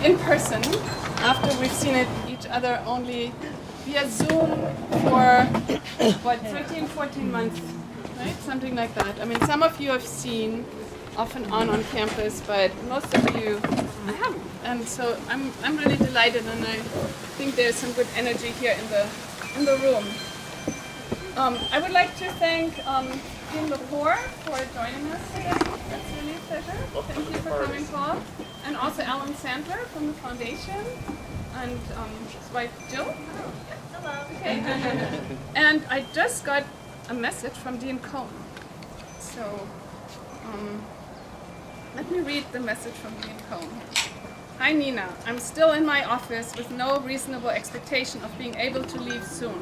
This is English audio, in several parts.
in person after we've seen each other only via Zoom for, what, 13, 14 months, right? Something like that. I mean, some of you have seen off and on campus, but most of you I haven't. And so I'm really delighted, and I think there's some good energy here in the room. I would like to thank Dean Lepore for joining us today. That's really a pleasure. Thank you for coming, Paul. And also Alan Sandler from the foundation, and his wife Jill. Hello. Okay. And I just got a message from Dean Cohn. So let me read the message from Dean Cohn. Hi Nina, I'm still in my office with no reasonable expectation of being able to leave soon.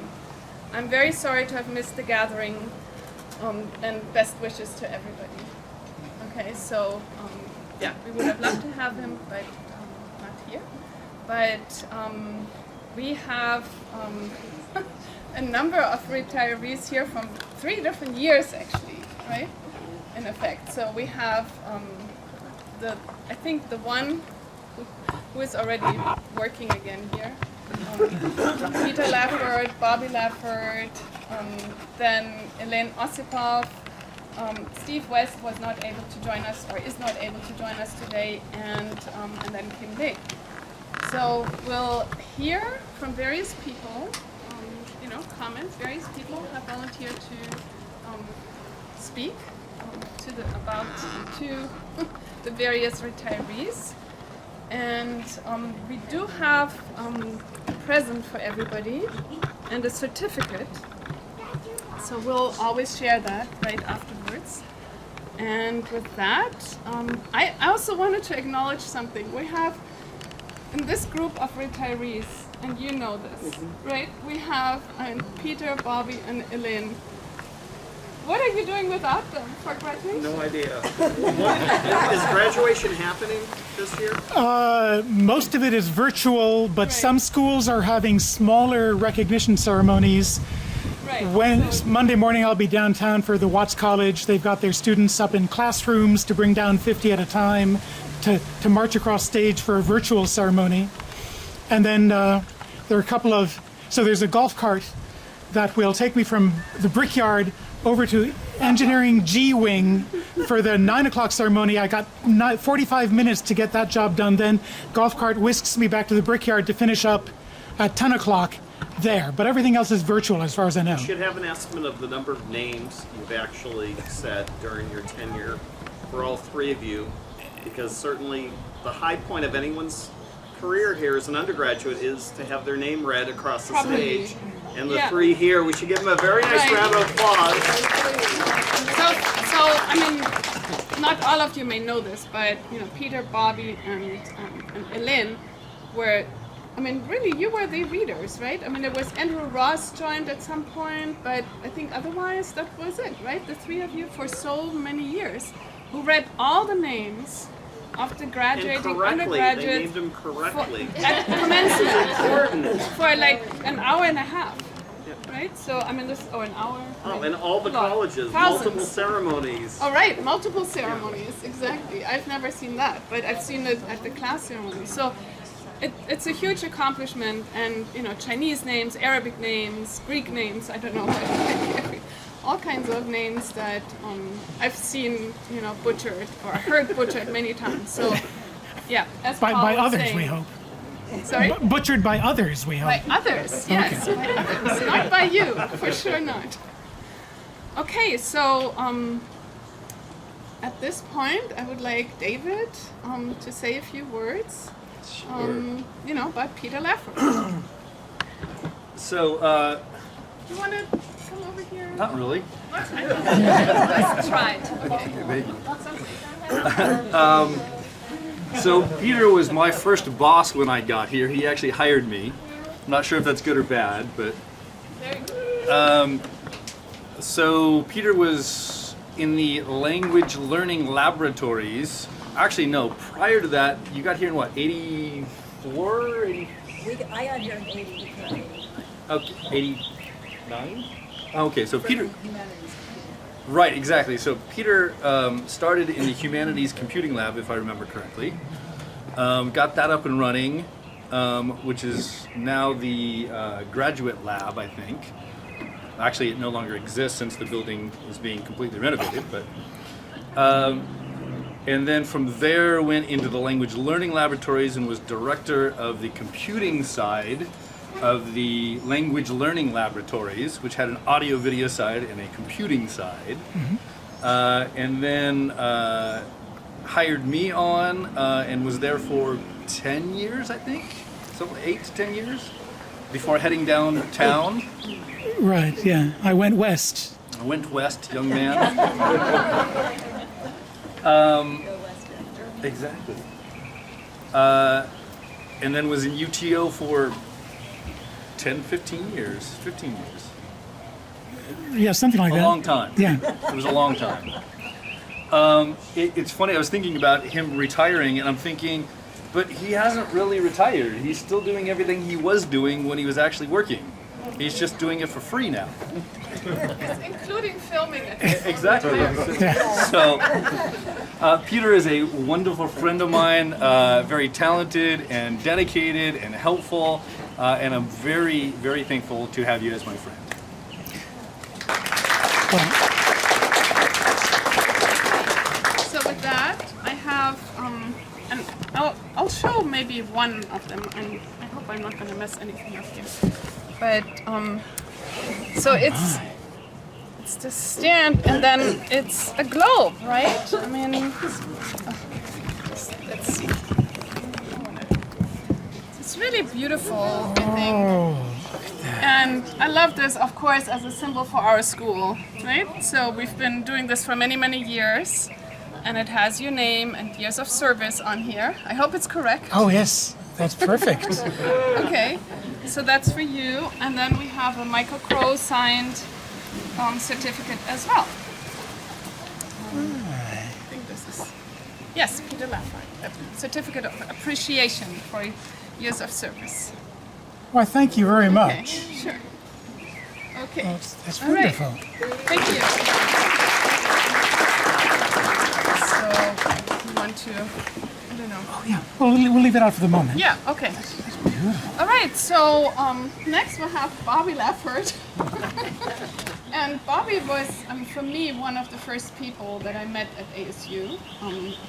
I'm very sorry to have missed the gathering, and best wishes to everybody. Okay, so yeah, we would have loved to have him, but not here. But we have a number of retirees here from 3 different years actually, right? In effect. So we have I think the one who is already working again here. Peter Lafford, Bobby Lafford, then Elaine Osipov, Steve West was not able to join us, or is not able to join us today, and then Kim Lee. So we'll hear from various people, comments. Various people have volunteered to speak about the various retirees. And we do have a present for everybody and a certificate. So we'll always share that right afterwards. And with that, I also wanted to acknowledge something. We have, in this group of retirees, and you know this, right? We have Peter, Bobby, and Elaine. What are you doing without them for graduation? No idea. Is graduation happening this year? Most of it is virtual, but some schools are having smaller recognition ceremonies. Right. Monday morning I'll be downtown for the Watts College. They've got their students up in classrooms to bring down 50 at a time to march across stage for a virtual ceremony. And then there are a couple of, so there's a golf cart that will take me from the Brickyard over to Engineering G Wing for the 9 o'clock ceremony. I got 45 minutes to get that job done. Then golf cart whisks me back to the Brickyard to finish up at 10 o'clock there. But everything else is virtual as far as I know. You should have an estimate of the number of names you've actually said during your tenure for all 3 of you, because certainly the high point of anyone's career here as an undergraduate is to have their name read across the stage. And the 3 here, we should give them a very nice round of applause. So I mean, not all of you may know this, but Peter, Bobby, and Elaine were, I mean, really, you were the readers, right? I mean, there was Andrew Ross joined at some point, but I think otherwise that was it, right? The 3 of you for so many years who read all the names of the graduating undergraduates. They named them correctly. At commencement for like an hour and a half. Right? So, I mean, an hour. Oh, and all the colleges, thousands. multiple ceremonies. Oh, right, multiple ceremonies, exactly. I've never seen that, but I've seen it at the class ceremony. So, it's a huge accomplishment, and, Chinese names, Arabic names, Greek names, I don't know, all kinds of names that I've seen, butchered, or heard butchered many times. So, yeah, as Paul by was others, saying, we hope. Sorry? Butchered by others, we hope. By others, yes. Okay. By others. Not by you, for sure not. Okay, so at this point, I would like David to say a few words, about Peter Lafford. So, Do you want to come over here? not really. Let's try it. Okay. So Peter was my first boss when I got here. He actually hired me. I'm not sure if that's good or bad, but Very good. so Peter was in the language learning laboratories. Actually, no. Prior to that, you got here in what, 84? I got here in 89. Okay, 89? Okay, so For Peter. the humanities. Right, exactly. So Peter started in the humanities computing lab, if I remember correctly. Got that up and running, which is now the graduate lab, I think. Actually, it no longer exists since the building is being completely renovated. But and then from there went into the language learning laboratories and was director of the computing side of the language learning laboratories, which had an audio video side and a computing side. And then hired me on and was there for 10 years, I think. So 8 to 10 years before heading downtown. Right, yeah. I went west. I went west, young man. Exactly. And then was in UTO for 10, 15 years. 15 years. Yeah, something like A that. long time. Yeah. It was a long time. It's funny, I was thinking about him retiring, and I'm thinking, but he hasn't really retired. He's still doing everything he was doing when he was actually working. He's just doing it for free now. Including filming it. Exactly. So, Peter is a wonderful friend of mine, very talented and dedicated and helpful, and I'm very, very thankful to have you as my friend. So with that, I have, and I'll show maybe one of them, and I hope I'm not going to mess anything up here. But so it's the stand, and then it's a globe, right? I mean, it's really beautiful, I think. And I love this, of course, as a symbol for our school, right? So we've been doing this for many, many years, and it has your name and years of service on here. I hope it's correct. Oh, yes. That's perfect. Okay, so that's for you, and then we have a Michael Crow signed certificate as well. I think this is, yes, Peter Laffert, a certificate of appreciation for years of service. Why, thank you very Okay, much. sure. Okay, That's all right. wonderful. Thank you. So, you want to, I don't know. Oh, yeah. Well, we'll leave it out for the moment. Yeah, okay. All right, so next we'll have Bobby Laffert. And Bobby was, for me, one of the first people that I met at ASU.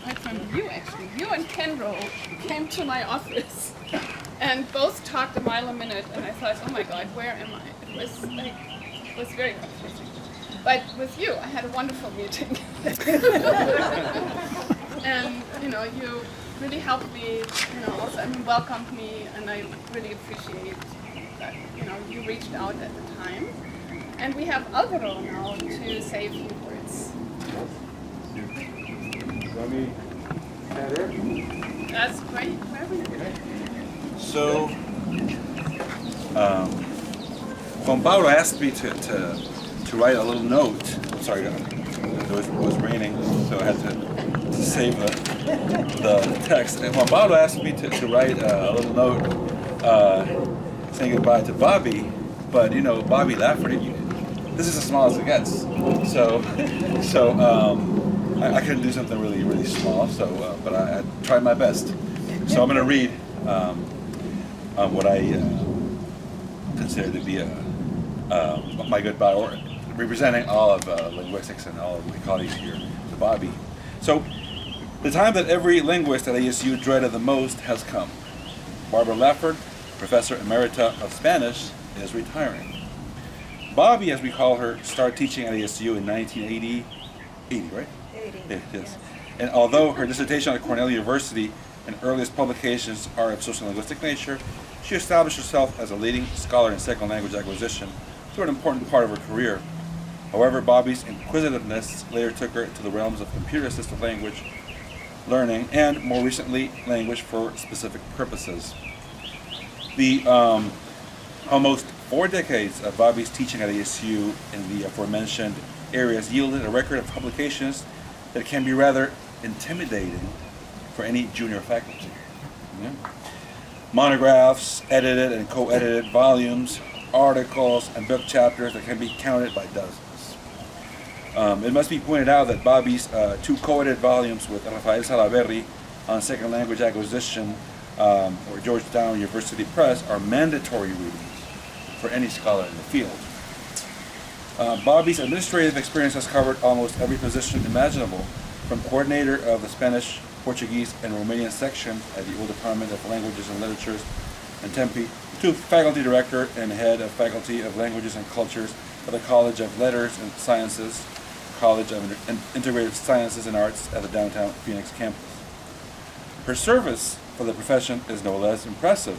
Apart from you, actually. You and Kendro came to my office and both talked a mile a minute, and I thought, oh my God, where am I? It was very confusing. But with you, I had a wonderful meeting. And, you really helped me, also welcomed me, and I really appreciate that, you reached out at the time. And we have Alvaro now to say a few words. That's great. Wherever you go. So, Juan Pablo asked me to write a little note. Sorry, it was raining, so I had to save the text. And Juan Pablo asked me to write a little note saying goodbye to Bobby, but Bobby Laffert, this is as small as it gets. So I couldn't do something really, really small. So, but I tried my best. So I'm going to read what I consider to be my goodbye, or representing all of linguistics and all of my colleagues here to Bobby. So, the time that every linguist at ASU dreaded the most has come. Barbara Laffert, Professor Emerita of Spanish, is retiring. Bobby, as we call her, started teaching at ASU in 1980, 80, right? 80. Yes. And although her dissertation at Cornell University and earliest publications are of social linguistic nature, she established herself as a leading scholar in second language acquisition through an important part of her career. However, Bobby's inquisitiveness later took her to the realms of computer-assisted language learning and, more recently, language for specific purposes. The almost 4 decades of Bobby's teaching at ASU in the aforementioned areas yielded a record of publications that can be rather intimidating for any junior faculty. Yeah. Monographs, edited and co-edited volumes, articles, and book chapters that can be counted by dozens. It must be pointed out that Bobby's 2 co-edited volumes with Rafael Salaverry on second language acquisition, or Georgetown University Press, are mandatory readings for any scholar in the field. Bobby's administrative experience has covered almost every position imaginable, from coordinator of the Spanish, Portuguese, and Romanian section at the Old Department of Languages and Literatures in Tempe, to faculty director and head of Faculty of Languages and Cultures at the College of Letters and Sciences, College of Integrated Sciences and Arts at the downtown Phoenix campus. Her service for the profession is no less impressive,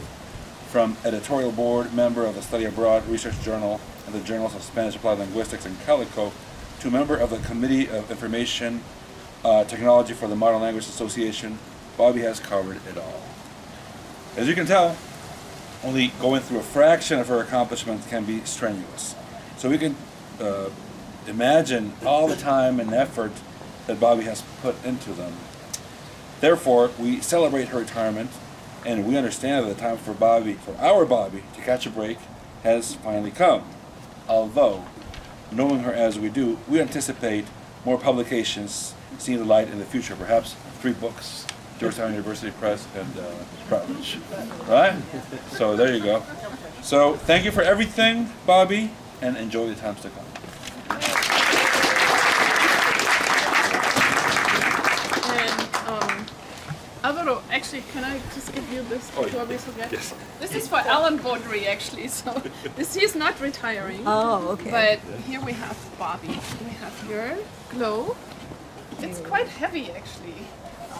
from editorial board member of the Study Abroad Research Journal and the Journals of Spanish Applied Linguistics and Calico, to member of the Committee of Information Technology for the Modern Language Association. Bobby has covered it all. As you can tell, only going through a fraction of her accomplishments can be strenuous. So we can imagine all the time and effort that Bobby has put into them. Therefore, we celebrate her retirement, and we understand that the time for our Bobby, to catch a break has finally come. Although, knowing her as we do, we anticipate more publications seeing the light in the future, perhaps 3 books, Georgetown University Press and Routledge. Right? So there you go. So thank you for everything, Bobby, and enjoy the times to come. And Alvaro, actually, can I just give you this before we forget? Yes. This is for Alan Baudry, actually. So he's not retiring. Oh, okay. But here we have Bobby. We have your globe. It's quite heavy, actually.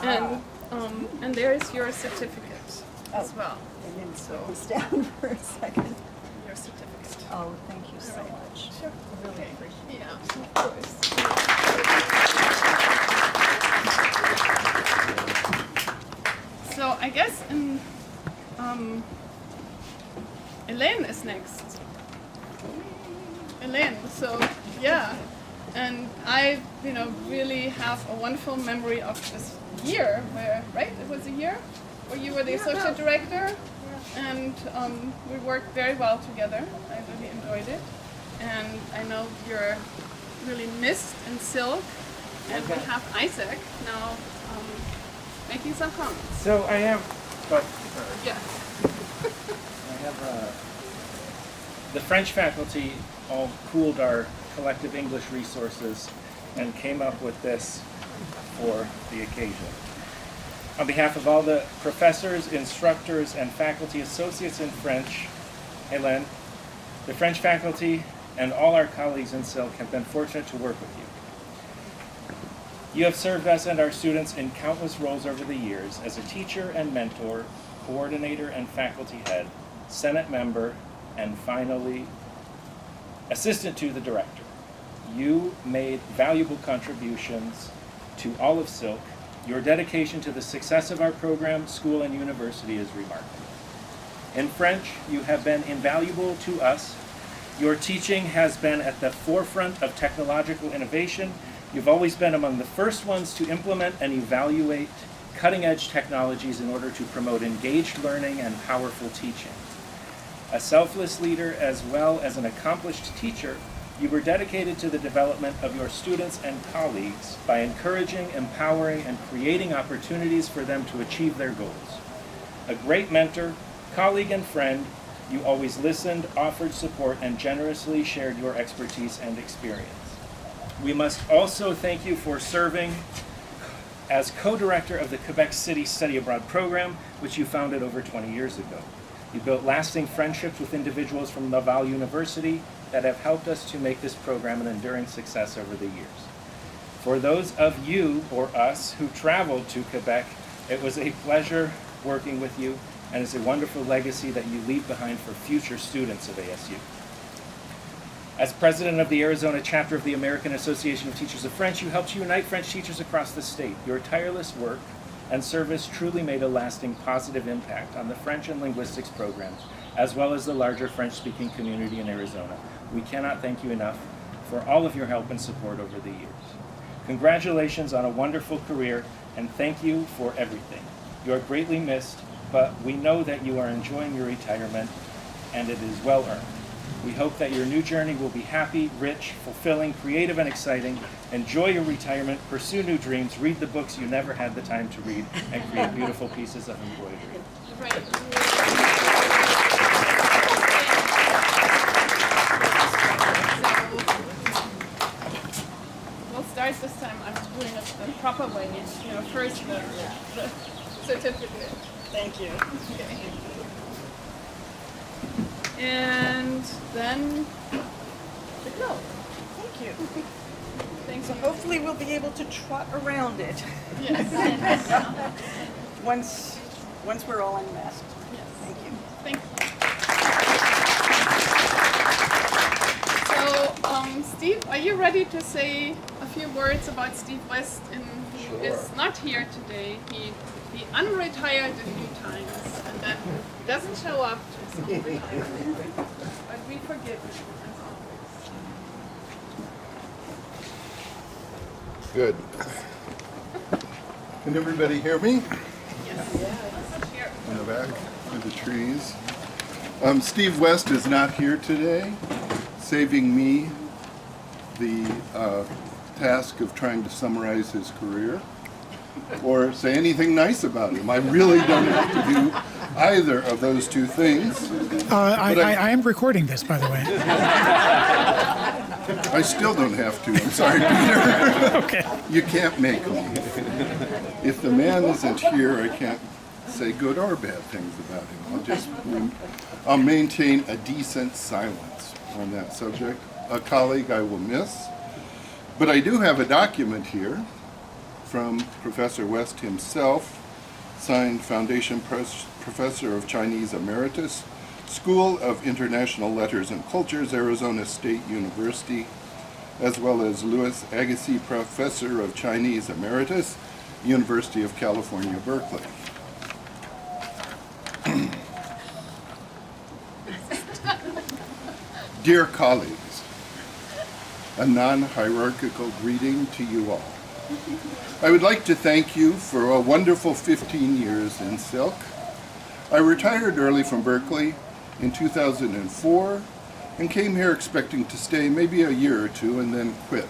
And there is your certificate as well. And then slow this down for a second. Your certificate. Oh, thank you so much. Sure. I really appreciate it. Yeah, of course. So I guess Elaine is next. Elaine, so yeah. And I, really have a wonderful memory of this year where, right? It was a year where you were the associate director, and we worked very well together. I really enjoyed it, and I know you're really missed in SILC, and we have Isaac now making some comments. So I have, Yeah. I have the French faculty all pooled our collective English resources and came up with this for the occasion. On behalf of all the professors, instructors, and faculty associates in French, Hélène, the French faculty, and all our colleagues in SILC have been fortunate to work with you. You have served us and our students in countless roles over the years as a teacher and mentor, coordinator and faculty head, Senate member, and finally, assistant to the director. You made valuable contributions to all of SILC. Your dedication to the success of our program, school, and university is remarkable. In French, you have been invaluable to us. Your teaching has been at the forefront of technological innovation. You've always been among the first ones to implement and evaluate cutting-edge technologies in order to promote engaged learning and powerful teaching. A selfless leader as well as an accomplished teacher, you were dedicated to the development of your students and colleagues by encouraging, empowering, and creating opportunities for them to achieve their goals. A great mentor, colleague, and friend, you always listened, offered support, and generously shared your expertise and experience. We must also thank you for serving as co-director of the Quebec City Study Abroad program, which you founded over 20 years ago. You built lasting friendships with individuals from Laval University that have helped us to make this program an enduring success over the years. For those of you, or us, who traveled to Quebec, it was a pleasure working with you, and it's a wonderful legacy that you leave behind for future students of ASU. As president of the Arizona chapter of the American Association of Teachers of French, you helped unite French teachers across the state. Your tireless work and service truly made a lasting positive impact on the French and linguistics programs, as well as the larger French-speaking community in Arizona. We cannot thank you enough for all of your help and support over the years. Congratulations on a wonderful career, and thank you for everything. You are greatly missed, but we know that you are enjoying your retirement, and it is well earned. We hope that your new journey will be happy, rich, fulfilling, creative, and exciting. Enjoy your retirement, pursue new dreams, read the books you never had the time to read, and create beautiful pieces of embroidery. Right. We'll start this time. I'm doing it the proper way. First the certificate. Thank you. Okay. And then the glove. Thank you. Thanks. So hopefully we'll be able to trot around it Yes. once we're all unmasked. Yes. Thank you. Thank you. So, Steve, are you ready to say a few words about Steve West, who is not here today? He unretired a few times and then doesn't show up to his own retirement. But we forgive him as always. Good. Can everybody hear me? Yes. Here. In the back, through the trees. Steve West is not here today, saving me the task of trying to summarize his career or say anything nice about him. I really don't have to do either of those two things. I am recording this, by the way. I still don't have to. I'm sorry, Peter. Okay. You can't make me. If the man isn't here, I can't say good or bad things about him. I'll maintain a decent silence on that subject. A colleague I will miss. But I do have a document here from Professor West himself, signed Foundation Professor of Chinese Emeritus, School of International Letters and Cultures, Arizona State University, as well as Louis Agassiz Professor of Chinese Emeritus, University of California, Berkeley. Dear colleagues, a non-hierarchical greeting to you all. I would like to thank you for a wonderful 15 years in SILC. I retired early from Berkeley in 2004 and came here expecting to stay maybe a year or two and then quit.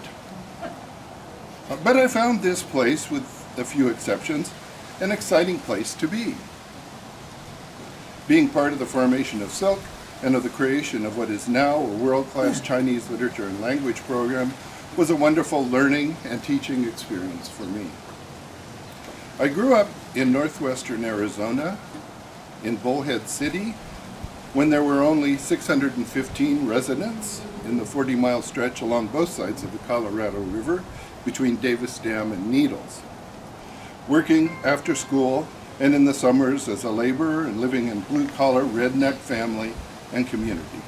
But I found this place, with a few exceptions, an exciting place to be. Being part of the formation of SILC and of the creation of what is now a world-class Chinese literature and language program was a wonderful learning and teaching experience for me. I grew up in northwestern Arizona, in Bullhead City, when there were only 615 residents in the 40-mile stretch along both sides of the Colorado River between Davis Dam and Needles. Working after school and in the summers as a laborer and living in blue-collar redneck family and community.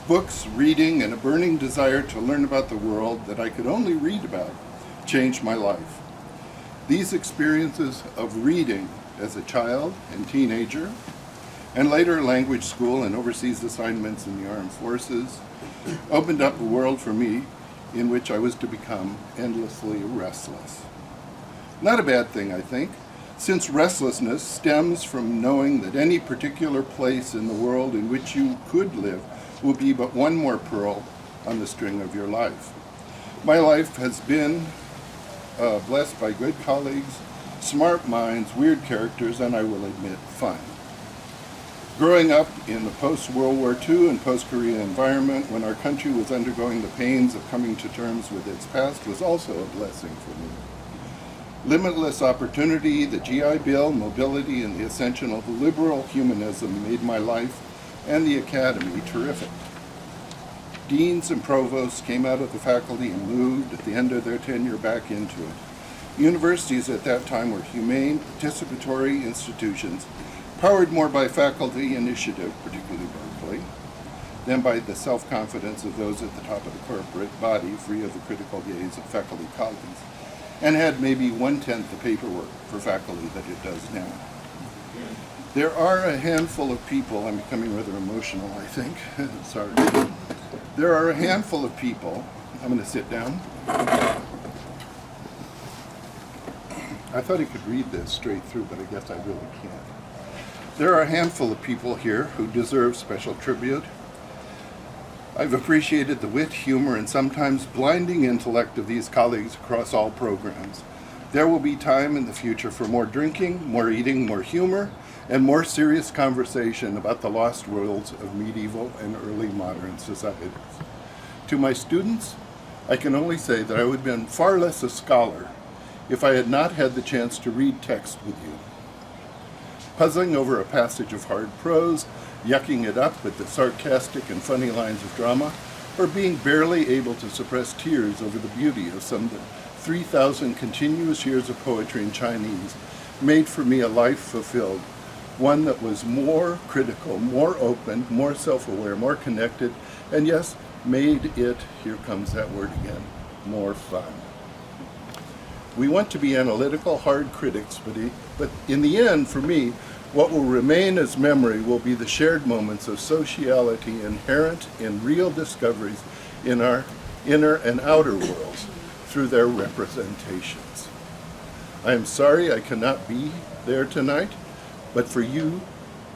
Books, reading, and a burning desire to learn about the world that I could only read about changed my life. These experiences of reading as a child and teenager, and later language school and overseas assignments in the armed forces, opened up a world for me in which I was to become endlessly restless. Not a bad thing, I think, since restlessness stems from knowing that any particular place in the world in which you could live will be but one more pearl on the string of your life. My life has been blessed by good colleagues, smart minds, weird characters, and I will admit, fun. Growing up in the post-World War II and post-Korea environment when our country was undergoing the pains of coming to terms with its past was also a blessing for me. Limitless opportunity, the GI Bill, mobility, and the ascension of liberal humanism made my life and the academy terrific. Deans and provosts came out of the faculty and moved at the end of their tenure back into it. Universities at that time were humane, participatory institutions, powered more by faculty initiative, particularly Berkeley, than by the self-confidence of those at the top of the corporate body, free of the critical gaze of faculty colleagues, and had maybe 1/10 the paperwork for faculty that it does now. There are a handful of people, I'm becoming rather emotional, I think, sorry. There are a handful of people, I'm going to sit down. I thought I could read this straight through, but I guess I really can't. There are a handful of people here who deserve special tribute. I've appreciated the wit, humor, and sometimes blinding intellect of these colleagues across all programs. There will be time in the future for more drinking, more eating, more humor, and more serious conversation about the lost worlds of medieval and early modern societies. To my students, I can only say that I would have been far less a scholar if I had not had the chance to read text with you. Puzzling over a passage of hard prose, yucking it up with the sarcastic and funny lines of drama, or being barely able to suppress tears over the beauty of some 3,000 continuous years of poetry in Chinese made for me a life fulfilled, one that was more critical, more open, more self-aware, more connected, and yes, made it, here comes that word again, more fun. We want to be analytical, hard critics, but in the end, for me, what will remain as memory will be the shared moments of sociality inherent in real discoveries in our inner and outer worlds through their representations. I am sorry I cannot be there tonight, but for you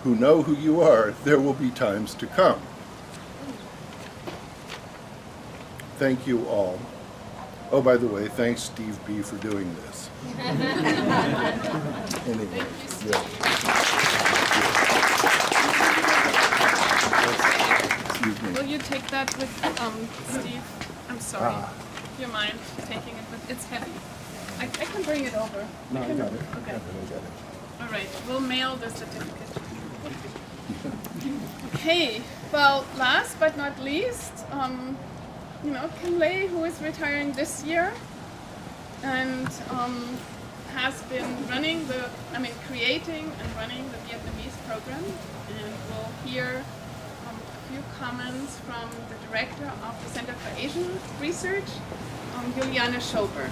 who know who you are, there will be times to come. Thank you all. Oh, by the way, thanks Steve B. for doing this. Anyway, yeah. Excuse me. Will you take that with Steve? I'm sorry. Do you mind taking it with? It's heavy. I can bring it over. No, I got it. Okay. I got it. All right. We'll mail the certificate. Okay. Well, last but not least, Kim Lei, who is retiring this year, and has been creating and running the Vietnamese program, and we'll hear a few comments from the director of the Center for Asian Research, Juliane Schober.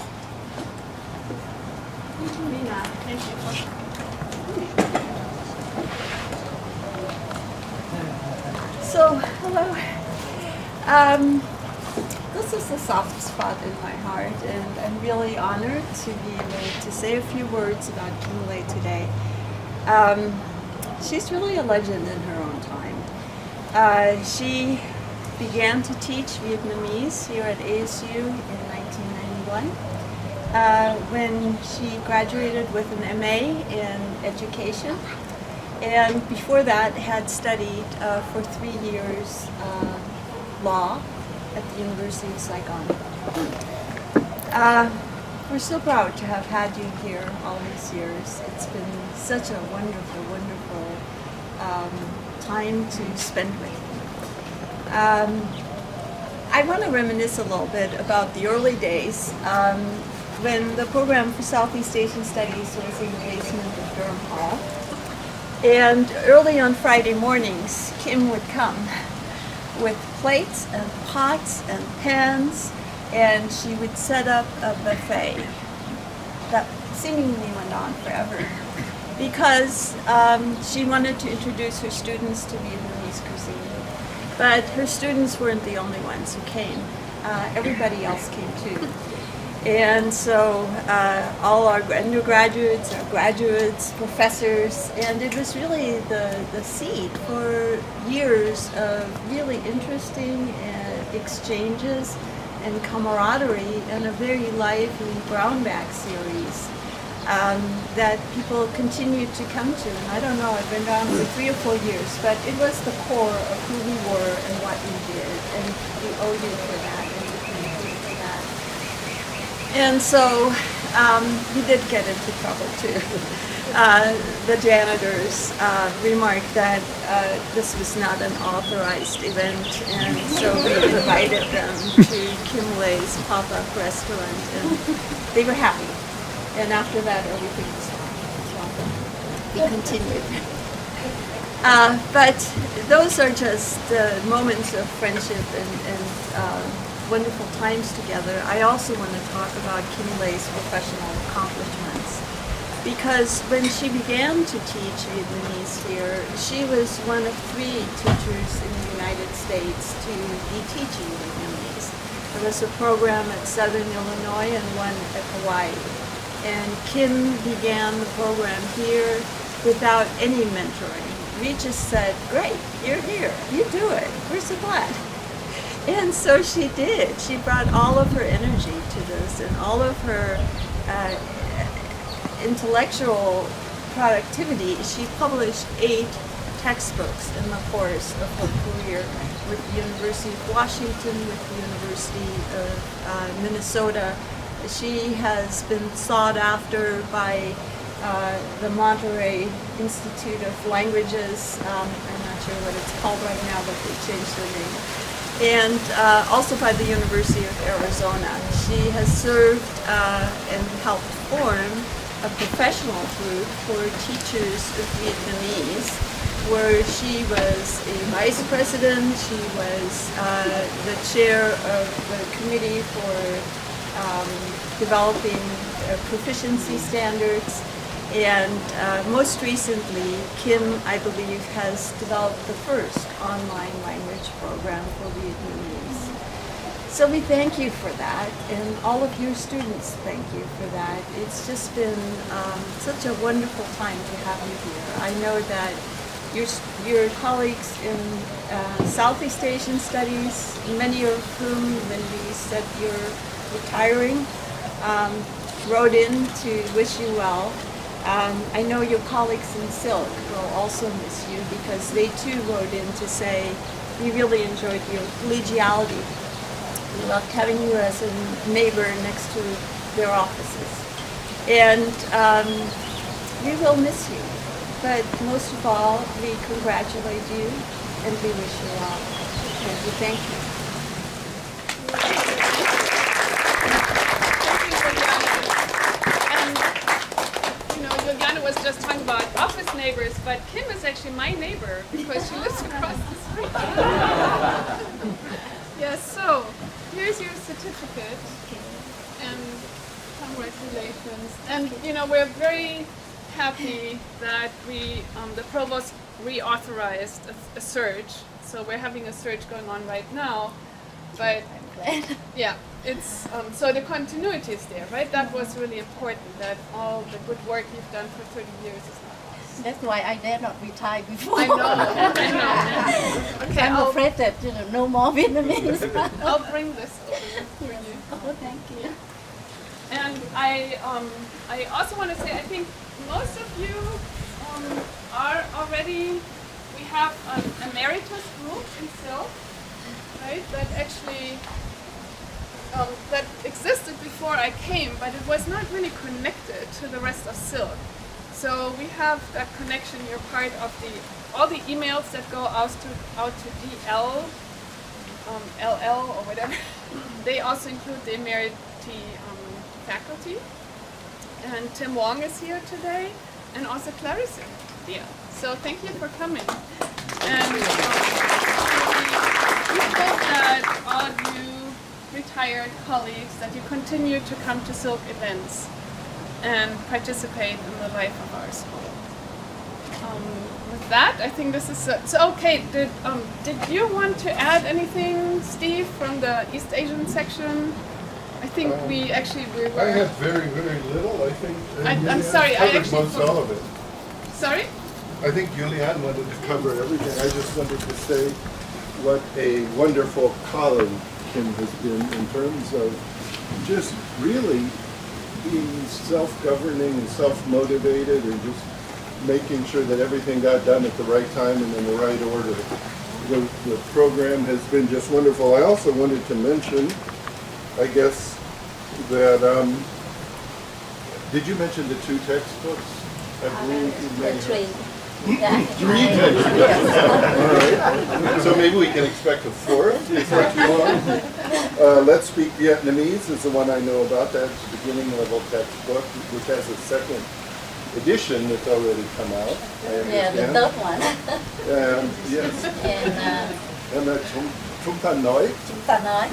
Thank you. So, hello. This is a soft spot in my heart, and I'm really honored to be able to say a few words about Kim Lei today. She's really a legend in her own time. She began to teach Vietnamese here at ASU in 1991 when she graduated with an MA in education, and before that had studied for 3 years law at the University of Saigon. We're so proud to have had you here all these years. It's been such a wonderful, wonderful time to spend with you. I want to reminisce a little bit about the early days when the program for Southeast Asian Studies was in the basement of Durham Hall. And early on Friday mornings, Kim would come with plates and pots and pans, and she would set up a buffet that seemingly went on forever because she wanted to introduce her students to Vietnamese cuisine. But her students weren't the only ones who came. Everybody else came too. And so all our undergraduates, our graduates, professors, and it was really the seed for years of really interesting exchanges and camaraderie and a very lively Brownback series that people continued to come to. And I don't know, I've been around for 3 or 4 years, but it was the core of who we were and what we did, and we owe you for that, and we thank you for that. And so we did get into trouble too. The janitors remarked that this was not an authorized event, and so we invited them to Kim Lei's pop-up restaurant, and they were happy. And after that, everything was fine. So we continued. But those are just moments of friendship and wonderful times together. I also want to talk about Kim Lei's professional accomplishments, because when she began to teach Vietnamese here, she was one of 3 teachers in the United States to be teaching Vietnamese. There was a program at Southern Illinois and one at Hawaii. And Kim began the program here without any mentoring. We just said, great, you're here, you do it, we're so glad. And so she did. She brought all of her energy to this and all of her intellectual productivity. She published 8 textbooks in the course of her career with the University of Washington, with the University of Minnesota. She has been sought after by the Monterey Institute of Languages. I'm not sure what it's called right now, but they changed their name. And also by the University of Arizona. She has served and helped form a professional group for teachers of Vietnamese, where she was a vice president. She was the chair of the committee for developing proficiency standards. And most recently, Kim, I believe, has developed the first online language program for Vietnamese. So we thank you for that, and all of your students thank you for that. It's just been such a wonderful time to have you here. I know that your colleagues in Southeast Asian Studies, many of whom, when we said you're retiring, wrote in to wish you well. I know your colleagues in SILC will also miss you because they too wrote in to say we really enjoyed your collegiality. We loved having you as a neighbor next to their offices. And we will miss you. But most of all, we congratulate you and we wish you well. And we thank you. Juliana was just talking about office neighbors, but Kim is actually my neighbor because she lives across the street. Yes, so here's your certificate and congratulations. And we're very happy that the provost reauthorized a search. So we're having a search going on right now. But yeah, it's so the continuity is there, right? That was really important, that all the good work you've done for 30 years is not lost. That's why I dare not retire before. I know. Okay, I'm afraid that no more Vietnamese. I'll bring this over for you. Oh, thank you. And I also want to say, I think most of you are already. We have an emeritus group in SILC, right? That actually that existed before I came, but it was not really connected to the rest of SILC. So we have that connection. You're part of all the emails that go out to DL, LL or whatever. They also include the emeriti faculty. And Tim Wong is here today, and also Clarissa. Yeah. So thank you for coming. And we hope that all of you retired colleagues, that you continue to come to SILC events and participate in the life of our school. With that, I think this is so. Okay, did you want to add anything, Steve, from the East Asian section? I think we were. I have very, very little. I think. I'm sorry. I actually most all of it. Sorry. I think Julianne wanted to cover everything. I just wanted to say what a wonderful colleague Kim has been in terms of just really being self-governing and self-motivated and just making sure that everything got done at the right time and in the right order. The program has been just wonderful. I also wanted to mention, I guess, that, did you mention the 2 textbooks? I believe you may have. 3 textbooks. All right. So maybe we can expect a 4th before too long. Let's Speak Vietnamese is the one I know about. That's the beginning level textbook, which has a 2nd edition that's already come out. Yeah, the 3rd one. Yes. And the Chúng ta nói,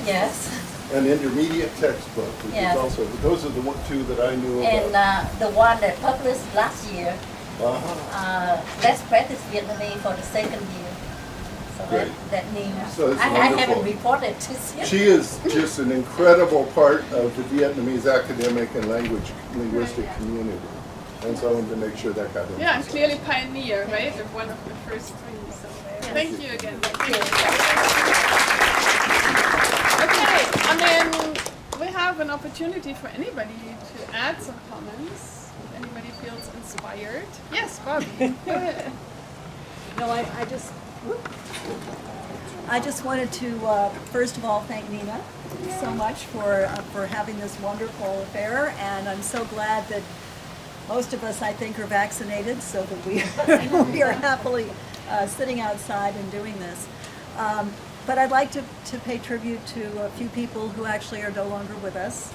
yes. An intermediate textbook, which is also, those are the 2 that I knew about. And the one that published last year, Let's Practice Vietnamese for the 2nd year. So that means So I haven't reported this yet. She is just an incredible part of the Vietnamese academic and linguistic community. And so I wanted to make sure that got in. Yeah, and clearly pioneer, right? Of one of the first 3. So thank you again. Thank you. I mean, we have an opportunity for anybody to add some comments. If anybody feels inspired. Yes, Bobby. Go ahead. No, I just wanted to first of all thank Nina so much for having this wonderful affair, and I'm so glad that most of us, I think, are vaccinated, so that we are happily sitting outside and doing this. But I'd like to pay tribute to a few people who actually are no longer with us.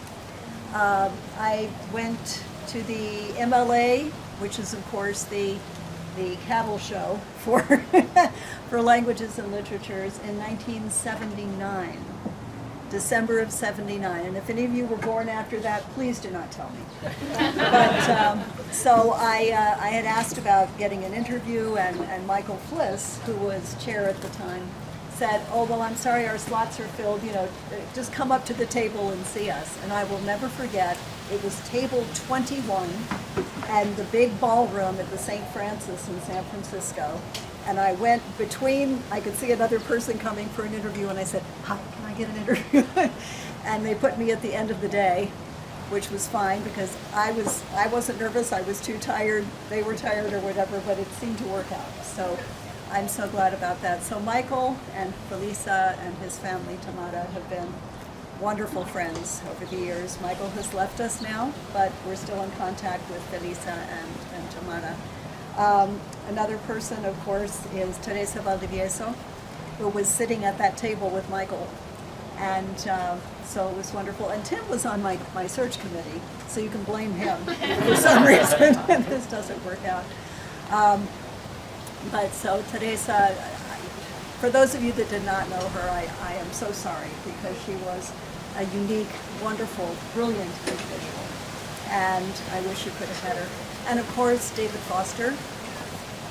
I went to the MLA, which is of course the cattle show for for languages and literatures in 1979, December of '79. And if any of you were born after that, please do not tell me. But so I had asked about getting an interview, and Michael Fliss, who was chair at the time, said, "Oh, well, I'm sorry, our slots are filled, you know, just come up to the table and see us." And I will never forget, it was table 21 and the big ballroom at the St. Francis in San Francisco. And I went between, I could see another person coming for an interview, and I said, "Hi, can I get an interview?" And they put me at the end of the day, which was fine because I wasn't nervous, I was too tired, they were tired or whatever, but it seemed to work out. So I'm so glad about that. So Michael and Felisa and his family, Tamara, have been wonderful friends over the years. Michael has left us now, but we're still in contact with Felisa and Tamara. Another person, of course, is Teresa Valdivieso, who was sitting at that table with Michael. And so it was wonderful. And Tim was on my search committee, so you can blame him for some reason if this doesn't work out. But so Teresa, for those of you that did not know her, I am so sorry, because she was a unique, wonderful, brilliant individual. And I wish you could have met her. And of course, David Foster,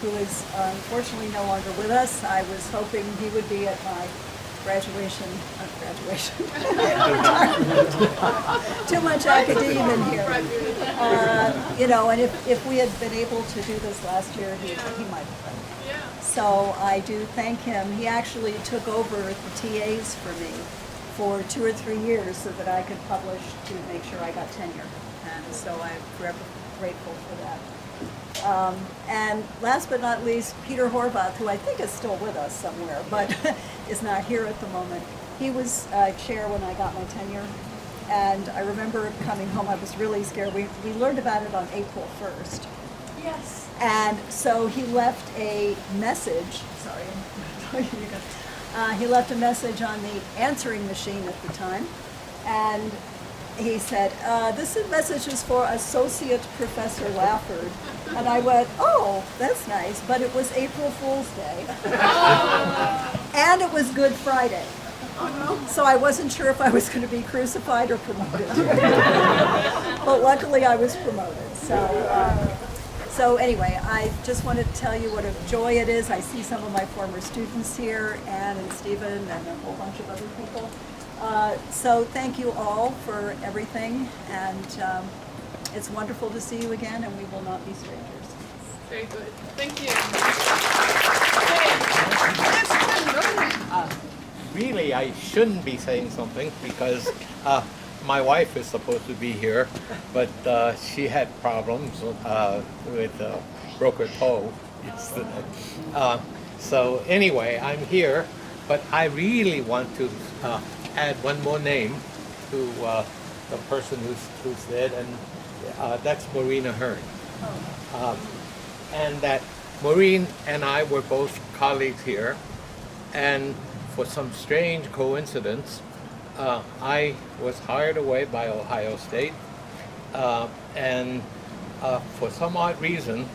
who is unfortunately no longer with us. I was hoping he would be at my graduation. Too much academia in here. You know, and if we had been able to do this last year, he might have been. So I do thank him. He actually took over the TAs for me for 2 or 3 years so that I could publish to make sure I got tenure. And so I'm forever grateful for that. And last but not least, Peter Horvath, who I think is still with us somewhere, but is not here at the moment. He was chair when I got my tenure. And I remember coming home, I was really scared. We learned about it on April 1st. Yes. And so he left a message, he left a message on the answering machine at the time. And he said, "This message is for Associate Professor Lafford." And I went, "Oh, that's nice," but it was April Fool's Day. And it was Good Friday. So I wasn't sure if I was going to be crucified or promoted. But luckily I was promoted. So anyway, I just wanted to tell you what a joy it is. I see some of my former students here, Anne and Stephen and a whole bunch of other people. So thank you all for everything, and it's wonderful to see you again, and we will not be strangers. Very good. Thank you. Yes, Really, I shouldn't be saying something because my wife is supposed to be here, but she had problems with broke her toe yesterday. So anyway, I'm here, but I really want to add one more name to the person who's dead, and that's Maureen Ahern. And that Maureen and I were both colleagues here, and for some strange coincidence, I was hired away by Ohio State, and for some odd reason,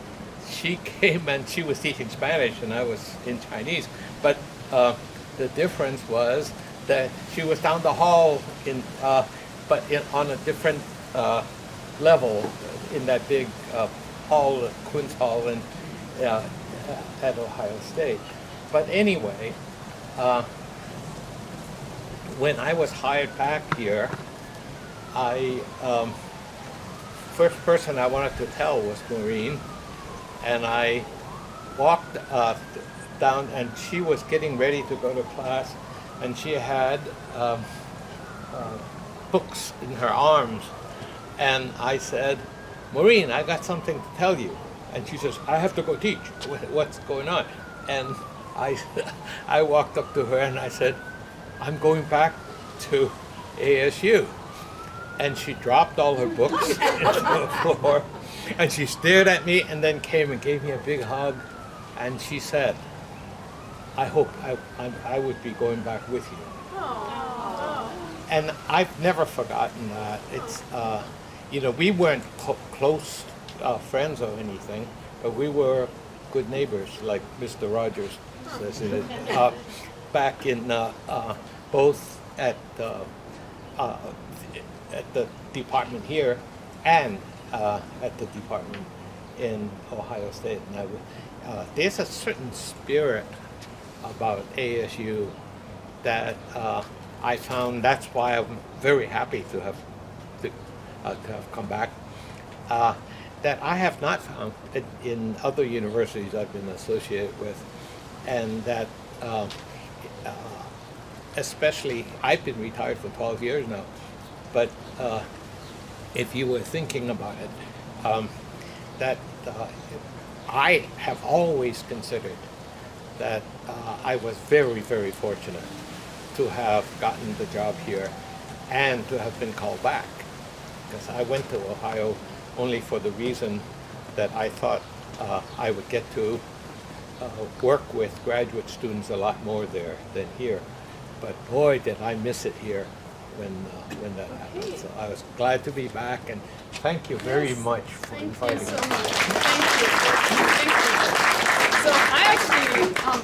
she came and she was teaching Spanish and I was in Chinese, but the difference was that she was down the hall on a different level in that big hall, Quince Hall at Ohio State. But anyway, when I was hired back here, first person I wanted to tell was Maureen, and I walked down, and she was getting ready to go to class, and she had books in her arms. And I said, Maureen, I got something to tell you. And she says, I have to go teach. What's going on? And I walked up to her and I said, I'm going back to ASU. And she dropped all her books into the floor. And she stared at me and then came and gave me a big hug. And she said, I hope I would be going back with you. And I've never forgotten that. It's, we weren't close friends or anything, but we were good neighbors, like Mr. Rogers says it. Back in both at the department here and at the department in Ohio State. And there's a certain spirit about ASU that I found. That's why I'm very happy to have come back. That I have not found in other universities I've been associated with, and that especially I've been retired for 12 years now, but if you were thinking about it, that I have always considered that I was very, very fortunate to have gotten the job here and to have been called back, because I went to Ohio only for the reason that I thought I would get to work with graduate students a lot more there than here. But boy, did I miss it here when that happened. So I was glad to be back, and thank you very much for inviting me. Thank you so much. Thank you. So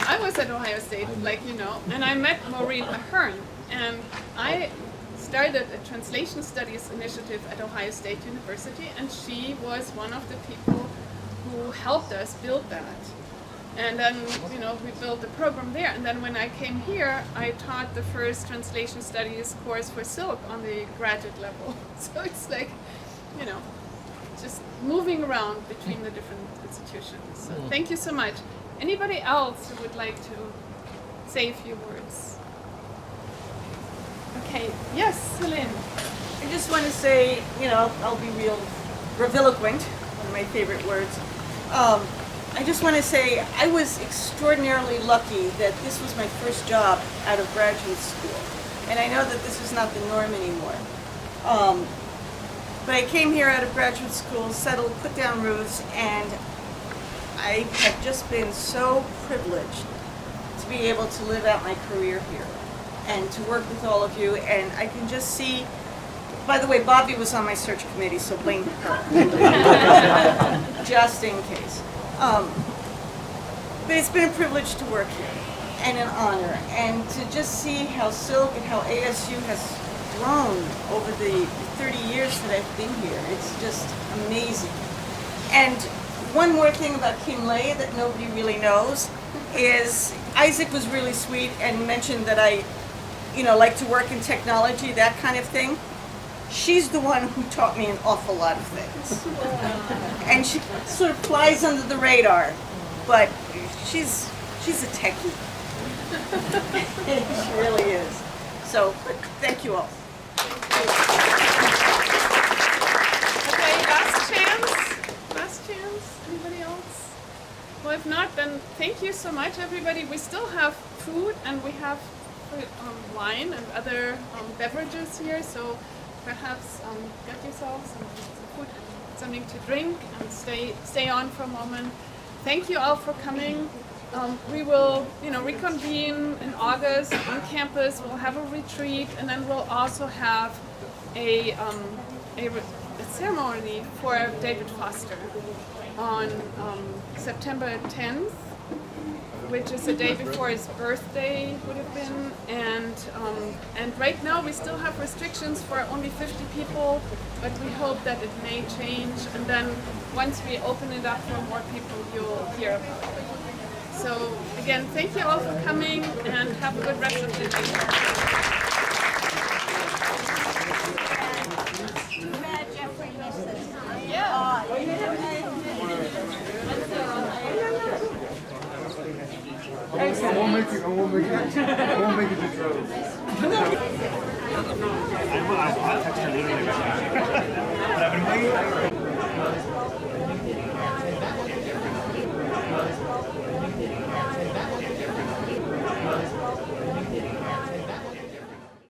I was at Ohio State, like you know, and I met Maureen Ahern, and I started a translation studies initiative at Ohio State University, and she was one of the people who helped us build that. And then, you know, we built the program there. And then when I came here, I taught the first translation studies course for SILC on the graduate level. So it's like, you know, just moving around between the different institutions. So thank you so much. Anybody else who would like to say a few words? Okay, yes, Celine. I just want to say, you know, I'll be real reviloquent, one of my favorite words. I just want to say I was extraordinarily lucky that this was my first job out of graduate school. And I know that this is not the norm anymore. But I came here out of graduate school, settled, put down roots, and I have just been so privileged to be able to live out my career here and to work with all of you. And I can just see, by the way, Bobby was on my search committee, so blame her. Just in case. But it's been a privilege to work here and an honor, and to just see how SILC and how ASU has grown over the 30 years that I've been here. It's just amazing. And one more thing about Kim Lay that nobody really knows is Isaac was really sweet and mentioned that I, you know, like to work in technology, that kind of thing. She's the one who taught me an awful lot of things. And she sort of flies under the radar, but she's a techie. She really is. So, thank you all. Okay, last chance. Last chance. Anybody else? Well, if not, then thank you so much, everybody. We still have food, and we have wine and other beverages here, so perhaps get yourselves some food, something to drink, and stay on for a moment. Thank you all for coming. We will, you know, reconvene in August on campus. We'll have a retreat, and then we'll also have a ceremony for David Foster on September 10th, which is the day before his birthday would have been, and right now we still have restrictions for only 50 people, but we hope that it may change, and then once we open it up for more people, you'll hear about it. So again, thank you all for coming, and have a good rest of the day. I won't make it to